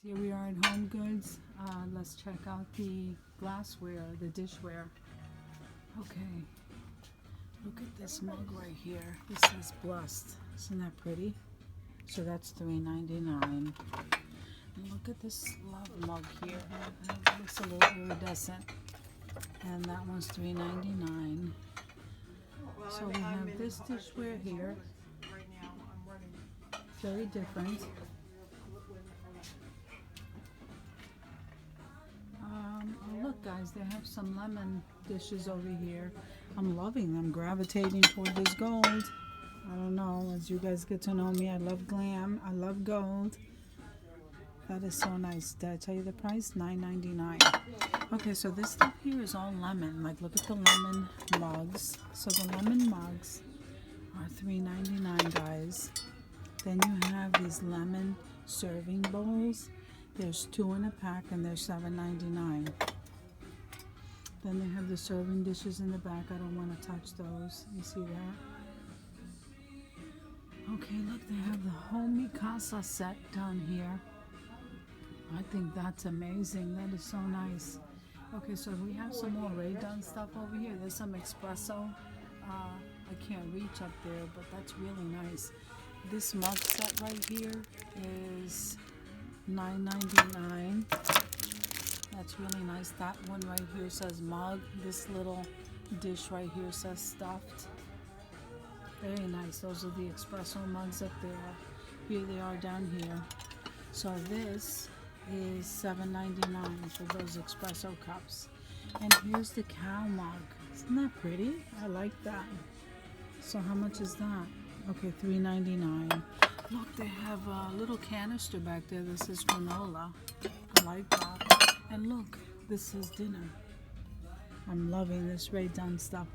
Here we are at Home Goods. Let's check out the glassware, the dishware. Okay, look at this mug right here. This is Blessed. Isn't that pretty? So that's $3.99. And look at this love mug here. It looks a little iridescent. And that one's $3.99. So we have this dishware here. Very different. Oh look guys, they have some lemon dishes over here. I'm loving them, gravitating toward this gold. I don't know, as you guys get to know me, I love glam, I love gold. That is so nice. Did I tell you the price? $9.99. Okay, so this stuff here is all lemon. Like, look at the lemon mugs. So the lemon mugs are $3.99, guys. Then you have these lemon serving bowls. There's 2 in a pack and they're $7.99. Then they have the serving dishes in the back. I don't want to touch those. You see that? Okay, look, they have the home Mikasa set down here. I think that's amazing. That is so nice. Okay, so we have some more Ray Dunn stuff over here. There's some espresso. I can't reach up there, but that's really nice. This mug set right here is $9.99. That's really nice. That one right here says mug. This little dish right here says stuffed. Very nice. Those are the espresso mugs up there. Here they are down here. So this is $7.99 for those espresso cups. And here's the cow mug. Isn't that pretty? I like that. So how much is that? Okay, $3.99. Look, they have a little canister back there. This is granola. I like that. And look, this is dinner. I'm loving this Ray Dunn stuff.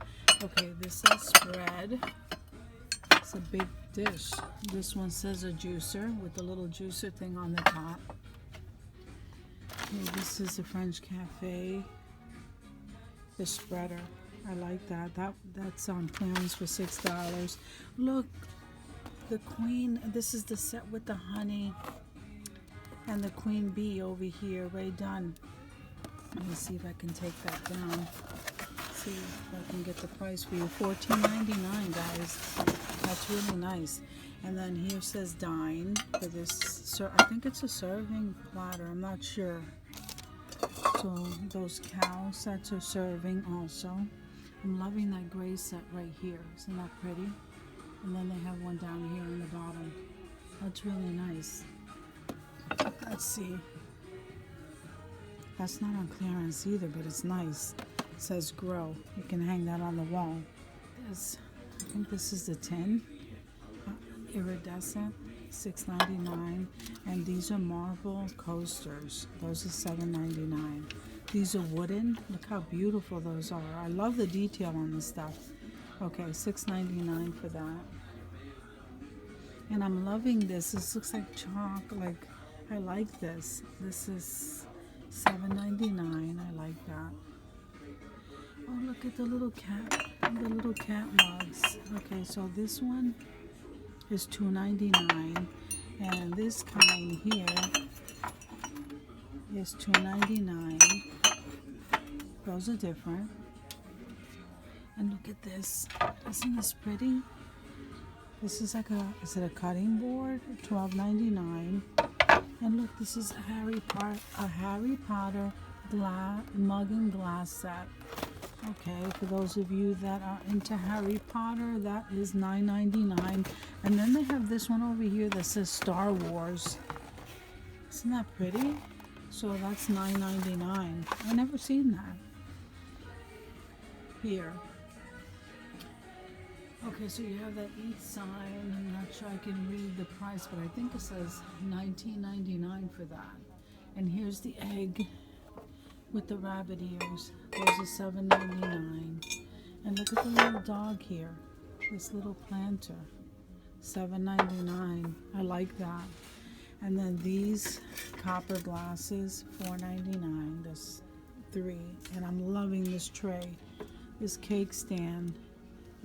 Okay, this is spread. It's a big dish. This one says a juicer with the little juicer thing on the top. Okay, this is a French cafe. The spreader. I like that. That's on clearance for $6. Look, the queen. This is the set with the honey and the queen bee over here. Ray Dunn. Let me see if I can take that down. See if I can get the price for you. $14.99, guys. That's really nice. And then here says dine for this. I think it's a serving platter. I'm not sure. So those cow sets are serving also. I'm loving that gray set right here. Isn't that pretty? And then they have one down here in the bottom. That's really nice. Let's see. That's not on clearance either, but it's nice. It says grow. You can hang that on the wall. I think this is the tin. Iridescent, $6.99. And these are marble coasters. Those are $7.99. These are wooden. Look how beautiful those are. I love the detail on this stuff. Okay, $6.99 for that. And I'm loving this. This looks like chalk. Like, I like this. This is $7.99. I like that. Oh, look at the little cat. The little cat mugs. Okay, so this one is $2.99. And this kind here is $2.99. Those are different. And look at this. Isn't this pretty? This is like is it a cutting board? $12.99. And look, this is a Harry Potter mug and glass set. Okay, for those of you that are into Harry Potter, that is $9.99. And then they have this one over here that says Star Wars. Isn't that pretty? So that's $9.99. I never seen that. Here. Okay, so you have that each sign. I'm not sure I can read the price, but I think it says $19.99 for that. And here's the egg with the rabbit ears. Those are $7.99. And look at the little dog here. This little planter. $7.99. I like that. And then these copper glasses, $4.99. There's 3. And I'm loving this tray. This cake stand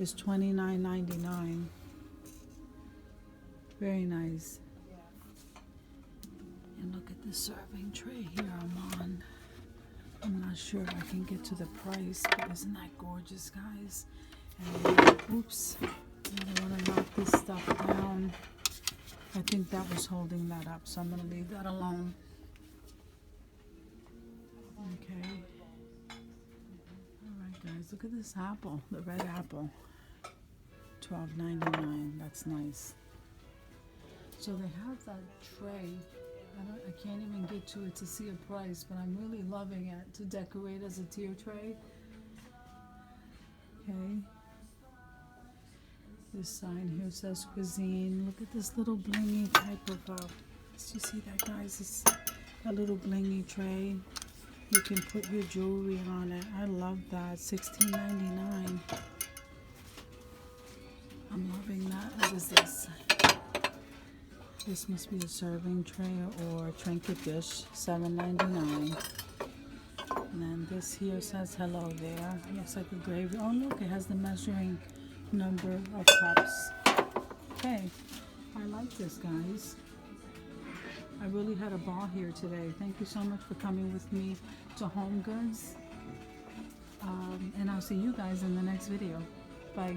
is $29.99. Very nice. And look at this serving tray here I'm on. I'm not sure if I can get to the price, but isn't that gorgeous, guys? And oops, I don't want to knock this stuff down. I think that was holding that up, so I'm going to leave that alone. Okay. Alright guys, look at this apple, the red apple. $12.99, that's nice. So they have that tray. I can't even get to it to see a price, but I'm really loving it to decorate as a tier tray. Okay. This sign here says cuisine. Look at this little blingy type of, do you see that, guys? It's a little blingy tray. You can put your jewelry on it. I love that. $16.99. I'm loving that. What is this? This must be a serving tray or a trinket dish. $7.99. And then this here says hello there. Looks like a gravy. Oh look, it has the measuring number of cups. Okay, I like this, guys. I really had a ball here today. Thank you so much for coming with me to Home Goods. And I'll see you guys in the next video. Bye.